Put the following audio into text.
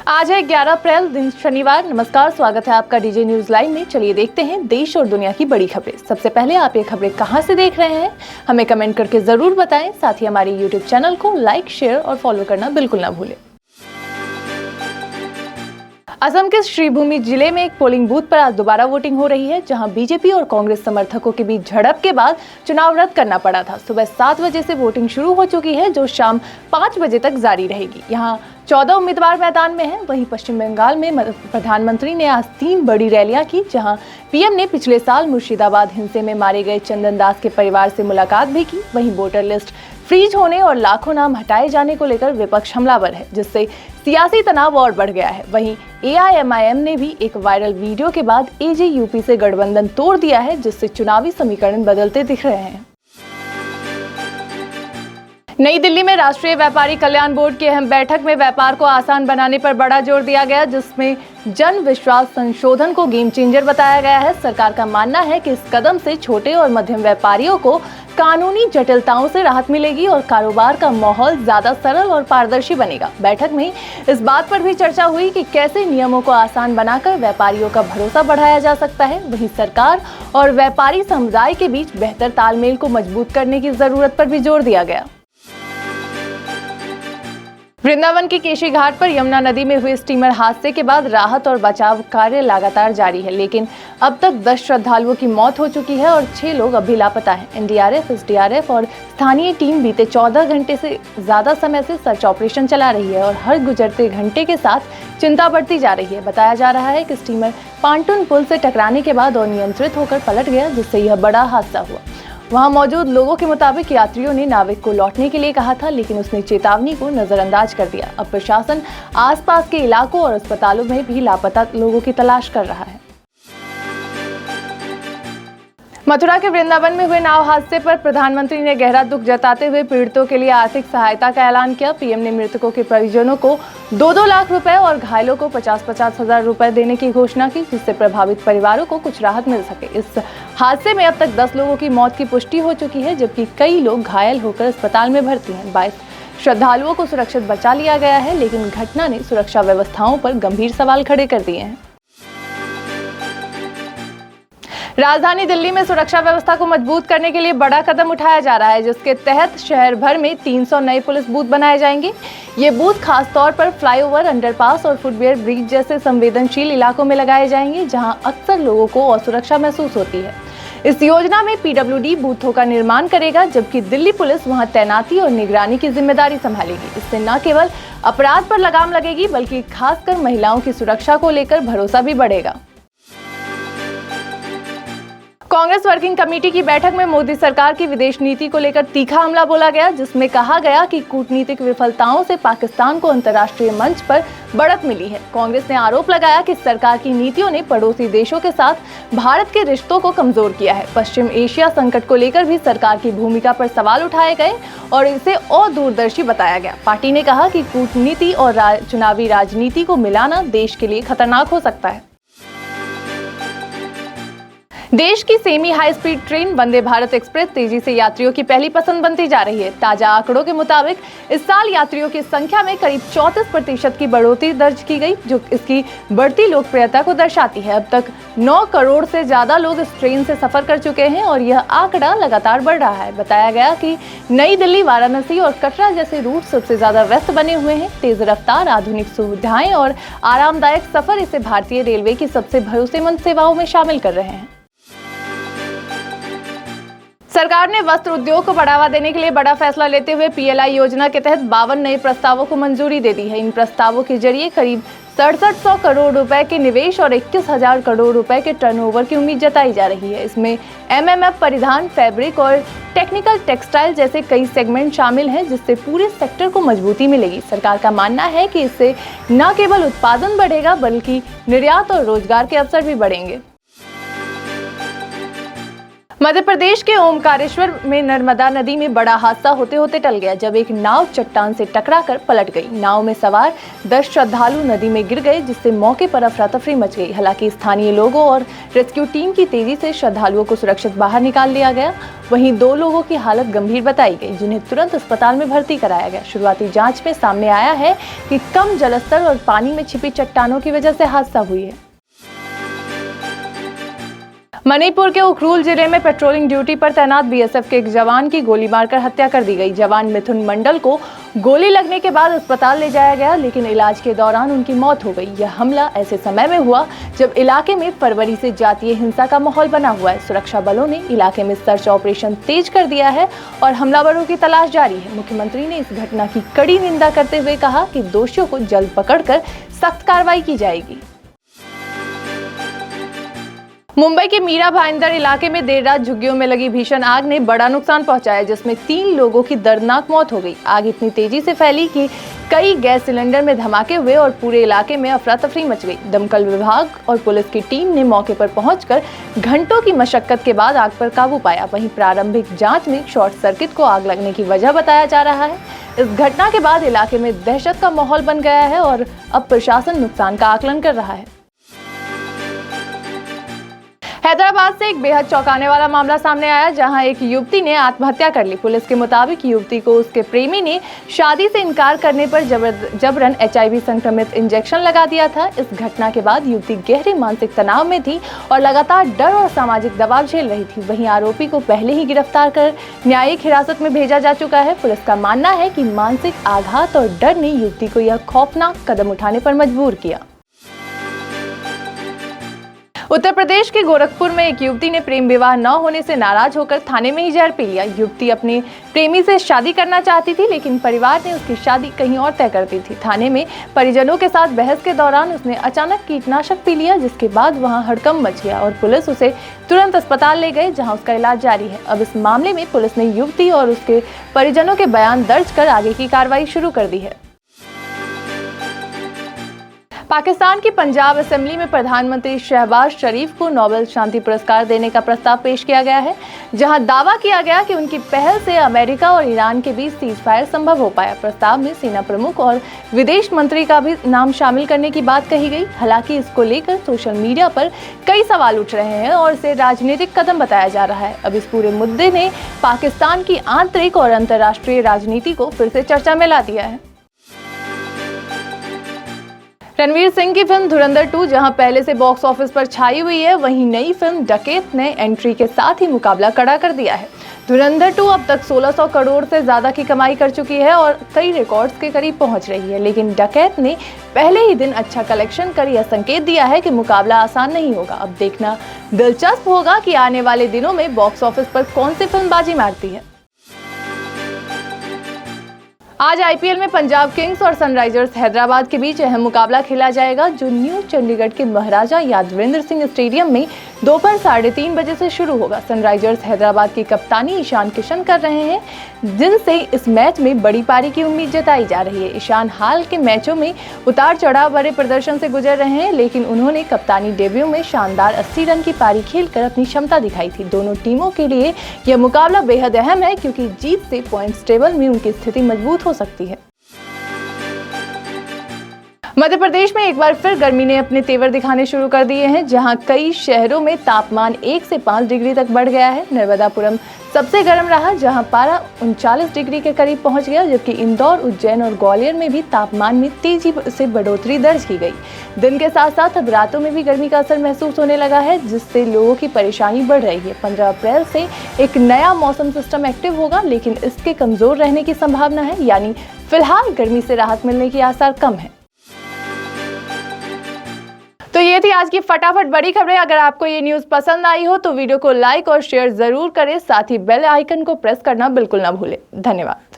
आज है 11 अप्रैल, दिन शनिवार। नमस्कार, स्वागत है आपका डीजे न्यूज लाइव में। चलिए देखते हैं देश और दुनिया की बड़ी खबरें। सबसे पहले आप ये खबरें कहां से देख रहे हैं, हमें कमेंट करके जरूर बताएं। साथ ही हमारे यूट्यूब चैनल को लाइक, शेयर और फॉलो करना बिल्कुल ना भूलें। असम के श्रीभूमि जिले में एक पोलिंग बूथ पर आज दोबारा वोटिंग हो रही है, जहां बीजेपी और कांग्रेस समर्थकों के बीच झड़प के बाद चुनाव रद्द करना पड़ा था। सुबह 7 बजे से वोटिंग शुरू हो चुकी है, जो शाम 5 बजे तक जारी रहेगी। यहां 14 उम्मीदवार मैदान में हैं। वहीं पश्चिम बंगाल में प्रधानमंत्री ने आज 3 बड़ी रैलियां की, जहां पीएम ने पिछले साल मुर्शिदाबाद हिंसे में मारे गए चंदन दास के परिवार से मुलाकात भी की। वहीं वोटर लिस्ट फ्रीज होने और लाखों नाम हटाए जाने को लेकर विपक्ष हमलावर है, जिससे सियासी तनाव और बढ़ गया है। वहीं एआईएमआईएम ने भी एक वायरल वीडियो के बाद एजेयूपी से गठबंधन तोड़ दिया है, जिससे चुनावी समीकरण बदलते दिख रहे हैं। नई दिल्ली में राष्ट्रीय व्यापारी कल्याण बोर्ड की अहम बैठक में व्यापार को आसान बनाने पर बड़ा जोर दिया गया, जिसमें जन विश्वास संशोधन को गेम चेंजर बताया गया है। सरकार का मानना है कि इस कदम से छोटे और मध्यम व्यापारियों को कानूनी जटिलताओं से राहत मिलेगी और कारोबार का माहौल ज्यादा सरल और पारदर्शी बनेगा। बैठक में इस बात पर भी चर्चा हुई कि कैसे नियमों को आसान बनाकर व्यापारियों का भरोसा बढ़ाया जा सकता है। वहीं सरकार और व्यापारी समुदाय के बीच बेहतर तालमेल को मजबूत करने की जरूरत पर भी जोर दिया गया। वृंदावन के केशी घाट पर यमुना नदी में हुए स्टीमर हादसे के बाद राहत और बचाव कार्य लगातार जारी है, लेकिन अब तक 10 श्रद्धालुओं की मौत हो चुकी है और 6 लोग अभी लापता हैं। एनडीआरएफ, एसडीआरएफ और स्थानीय टीम बीते 14 घंटे से ज्यादा समय से सर्च ऑपरेशन चला रही है और हर गुजरते घंटे के साथ चिंता बढ़ती जा रही है। बताया जा रहा है कि स्टीमर पांटून पुल से टकराने के बाद अनियंत्रित होकर पलट गया, जिससे यह बड़ा हादसा हुआ। वहां मौजूद लोगों के मुताबिक यात्रियों ने नाविक को लौटने के लिए कहा था, लेकिन उसने चेतावनी को नजरअंदाज कर दिया। अब प्रशासन आसपास के इलाकों और अस्पतालों में भी लापता लोगों की तलाश कर रहा है। मथुरा के वृंदावन में हुए नाव हादसे पर प्रधानमंत्री ने गहरा दुख जताते हुए पीड़ितों के लिए आर्थिक सहायता का ऐलान किया। पीएम ने मृतकों के परिजनों को 2-2 लाख रुपए और घायलों को 50-50 हजार रुपए देने की घोषणा की, जिससे प्रभावित परिवारों को कुछ राहत मिल सके। इस हादसे में अब तक 10 लोगों की मौत की पुष्टि हो चुकी है, जबकि कई लोग घायल होकर अस्पताल में भर्ती हैं। 22 श्रद्धालुओं को सुरक्षित बचा लिया गया है, लेकिन घटना ने सुरक्षा व्यवस्थाओं पर गंभीर सवाल खड़े कर दिए हैं। राजधानी दिल्ली में सुरक्षा व्यवस्था को मजबूत करने के लिए बड़ा कदम उठाया जा रहा है, जिसके तहत शहर भर में 300 नए पुलिस बूथ बनाए जाएंगे। ये बूथ खास तौर पर फ्लाईओवर, अंडरपास और फुटवेयर ब्रिज जैसे संवेदनशील इलाकों में लगाए जाएंगे, जहां अक्सर लोगों को असुरक्षा महसूस होती है। इस योजना में पीडब्ल्यूडी बूथों का निर्माण करेगा, जबकि दिल्ली पुलिस वहां तैनाती और निगरानी की जिम्मेदारी संभालेगी। इससे न केवल अपराध पर लगाम लगेगी, बल्कि खासकर महिलाओं की सुरक्षा को लेकर भरोसा भी बढ़ेगा। कांग्रेस वर्किंग कमेटी की बैठक में मोदी सरकार की विदेश नीति को लेकर तीखा हमला बोला गया, जिसमें कहा गया कि कूटनीतिक विफलताओं से पाकिस्तान को अंतर्राष्ट्रीय मंच पर बढ़त मिली है। कांग्रेस ने आरोप लगाया कि सरकार की नीतियों ने पड़ोसी देशों के साथ भारत के रिश्तों को कमजोर किया है। पश्चिम एशिया संकट को लेकर भी सरकार की भूमिका पर सवाल उठाए गए और इसे और दूरदर्शी बताया गया। पार्टी ने कहा कि कूटनीति और चुनावी राजनीति को मिलाना देश के लिए खतरनाक हो सकता है। देश की semi high speed train Vande Bharat express तेजी से यात्रियों की पहली पसंद बनती जा रही है। ताजा आंकड़ों के मुताबिक इस साल यात्रियों की संख्या में करीब 34% की बढ़ोतरी दर्ज की गई, जो इसकी बढ़ती लोकप्रियता को दर्शाती है। अब तक 9 करोड़ से ज्यादा लोग इस ट्रेन से सफर कर चुके हैं और यह आंकड़ा लगातार बढ़ रहा है। बताया गया कि नई दिल्ली, वाराणसी और कटरा जैसे रूट सबसे ज्यादा व्यस्त बने हुए हैं। तेज रफ्तार, आधुनिक सुविधाएं और आरामदायक सफर इसे भारतीय रेलवे की सबसे भरोसेमंद सेवाओं में शामिल कर रहे हैं। सरकार ने वस्त्र उद्योग को बढ़ावा देने के लिए बड़ा फैसला लेते हुए पीएलआई योजना के तहत 52 नए प्रस्तावों को मंजूरी दे दी है। इन प्रस्तावों के जरिए करीब 6700 करोड़ रुपए के निवेश और 21,000 करोड़ रुपए के टर्नओवर की उम्मीद जताई जा रही है। इसमें एमएमएफ, परिधान, फैब्रिक और टेक्निकल टेक्सटाइल जैसे कई सेगमेंट शामिल हैं, जिससे पूरे सेक्टर को मजबूती मिलेगी। सरकार का मानना है कि इससे न केवल उत्पादन बढ़ेगा, बल्कि निर्यात और रोजगार के अवसर भी बढ़ेंगे। मध्य प्रदेश के ओमकारेश्वर में नर्मदा नदी में बड़ा हादसा होते होते टल गया जब एक नाव चट्टान से टकराकर पलट गई। नाव में सवार 10 श्रद्धालु नदी में गिर गए, जिससे मौके पर अफरा तफरी मच गई। हालांकि स्थानीय लोगों और रेस्क्यू टीम की तेजी से श्रद्धालुओं को सुरक्षित बाहर निकाल लिया गया। वहीं 2 लोगों की हालत गंभीर बताई गई, जिन्हें तुरंत अस्पताल में भर्ती कराया गया। शुरुआती जाँच में सामने आया है कि कम जलस्तर और पानी में छिपी चट्टानों की वजह से हादसा हुई है। मणिपुर के उखरूल जिले में पेट्रोलिंग ड्यूटी पर तैनात बीएसएफ के एक जवान की गोली मारकर हत्या कर दी गई। जवान मिथुन मंडल को गोली लगने के बाद अस्पताल ले जाया गया, लेकिन इलाज के दौरान उनकी मौत हो गई। यह हमला ऐसे समय में हुआ जब इलाके में फरवरी से जातीय हिंसा का माहौल बना हुआ है। सुरक्षा बलों ने इलाके में सर्च ऑपरेशन तेज कर दिया है और हमलावरों की तलाश जारी है। मुख्यमंत्री ने इस घटना की कड़ी निंदा करते हुए कहा कि दोषियों को जल्द पकड़कर सख्त कार्रवाई की जाएगी। मुंबई के मीरा भाईंदर इलाके में देर रात झुग्गियों में लगी भीषण आग ने बड़ा नुकसान पहुंचाया, जिसमें 3 लोगों की दर्दनाक मौत हो गई। आग इतनी तेजी से फैली कि कई गैस सिलेंडर में धमाके हुए और पूरे इलाके में अफरा तफरी मच गई। दमकल विभाग और पुलिस की टीम ने मौके पर पहुंचकर घंटों की मशक्कत के बाद आग पर काबू पाया। वहीं प्रारंभिक जांच में शॉर्ट सर्किट को आग लगने की वजह बताया जा रहा है। इस घटना के बाद इलाके में दहशत का माहौल बन गया है और अब प्रशासन नुकसान का आकलन कर रहा है। हैदराबाद से एक बेहद चौंकाने वाला मामला सामने आया, जहां एक युवती ने आत्महत्या कर ली। पुलिस के मुताबिक युवती को उसके प्रेमी ने शादी से इनकार करने पर जबरन HIV संक्रमित इंजेक्शन लगा दिया था। इस घटना के बाद युवती गहरे मानसिक तनाव में थी और लगातार डर और सामाजिक दबाव झेल रही थी। वहीं आरोपी को पहले ही गिरफ्तार कर न्यायिक हिरासत में भेजा जा चुका है। पुलिस का मानना है कि मानसिक आघात और डर ने युवती को यह खौफनाक कदम उठाने पर मजबूर किया। उत्तर प्रदेश के गोरखपुर में एक युवती ने प्रेम विवाह न होने से नाराज होकर थाने में ही जहर पी लिया। युवती अपने प्रेमी से शादी करना चाहती थी, लेकिन परिवार ने उसकी शादी कहीं और तय कर दी थी। थाने में परिजनों के साथ बहस के दौरान उसने अचानक कीटनाशक पी लिया, जिसके बाद वहां हड़कंप मच गया और पुलिस उसे तुरंत अस्पताल ले गए, जहां उसका इलाज जारी है। अब इस मामले में पुलिस ने युवती और उसके परिजनों के बयान दर्ज कर आगे की कार्रवाई शुरू कर दी है। पाकिस्तान की पंजाब असेंबली में प्रधानमंत्री शहबाज शरीफ को नोबेल शांति पुरस्कार देने का प्रस्ताव पेश किया गया है, जहां दावा किया गया कि उनकी पहल से अमेरिका और ईरान के बीच सीजफायर संभव हो पाया। प्रस्ताव में सेना प्रमुख और विदेश मंत्री का भी नाम शामिल करने की बात कही गई। हालांकि इसको लेकर सोशल मीडिया पर कई सवाल उठ रहे हैं और इसे राजनीतिक कदम बताया जा रहा है। अब इस पूरे मुद्दे ने पाकिस्तान की आंतरिक और अंतर्राष्ट्रीय राजनीति को फिर से चर्चा में ला दिया है। रणवीर सिंह की फिल्म धुरंधर 2 जहां पहले से बॉक्स ऑफिस पर छाई हुई है, वहीं नई फिल्म डकैत ने एंट्री के साथ ही मुकाबला खड़ा कर दिया है। धुरंधर 2 अब तक 1600 करोड़ से ज्यादा की कमाई कर चुकी है और कई रिकॉर्ड्स के करीब पहुंच रही है, लेकिन डकैत ने पहले ही दिन अच्छा कलेक्शन कर यह संकेत दिया है कि मुकाबला आसान नहीं होगा। अब देखना दिलचस्प होगा कि आने वाले दिनों में बॉक्स ऑफिस पर कौन सी फिल्म बाजी मारती है। आज आईपीएल में पंजाब किंग्स और सनराइजर्स हैदराबाद के बीच अहम मुकाबला खेला जाएगा, जो न्यू चंडीगढ़ के महाराजा यादवेंद्र सिंह स्टेडियम में दोपहर 3:30 बजे से शुरू होगा। सनराइजर्स हैदराबाद की कप्तानी ईशान किशन कर रहे हैं, जिनसे इस मैच में बड़ी पारी की उम्मीद जताई जा रही है। ईशान हाल के मैचों में उतार चढ़ाव भरे प्रदर्शन से गुजर रहे हैं, लेकिन उन्होंने कप्तानी डेब्यू में शानदार 80 रन की पारी खेलकर अपनी क्षमता दिखाई थी। दोनों टीमों के लिए यह मुकाबला बेहद अहम है, क्योंकि जीत से पॉइंट्स टेबल में उनकी स्थिति मजबूत हो सकती है। मध्य प्रदेश में एक बार फिर गर्मी ने अपने तेवर दिखाने शुरू कर दिए हैं, जहां कई शहरों में तापमान 1 से 5 डिग्री तक बढ़ गया है। नर्मदापुरम सबसे गर्म रहा, जहां पारा 39 डिग्री के करीब पहुंच गया, जबकि इंदौर, उज्जैन और ग्वालियर में भी तापमान में तेजी से बढ़ोतरी दर्ज की गई। दिन के साथ साथ अब रातों में भी गर्मी का असर महसूस होने लगा है, जिससे लोगों की परेशानी बढ़ रही है। 15 अप्रैल से एक नया मौसम सिस्टम एक्टिव होगा, लेकिन इसके कमजोर रहने की संभावना है, यानी फिलहाल गर्मी से राहत मिलने के आसार कम है। तो ये थी आज की फटाफट बड़ी खबरें। अगर आपको ये न्यूज़ पसंद आई हो तो वीडियो को लाइक और शेयर जरूर करें, साथ ही बेल आइकन को प्रेस करना बिल्कुल ना भूलें। धन्यवाद।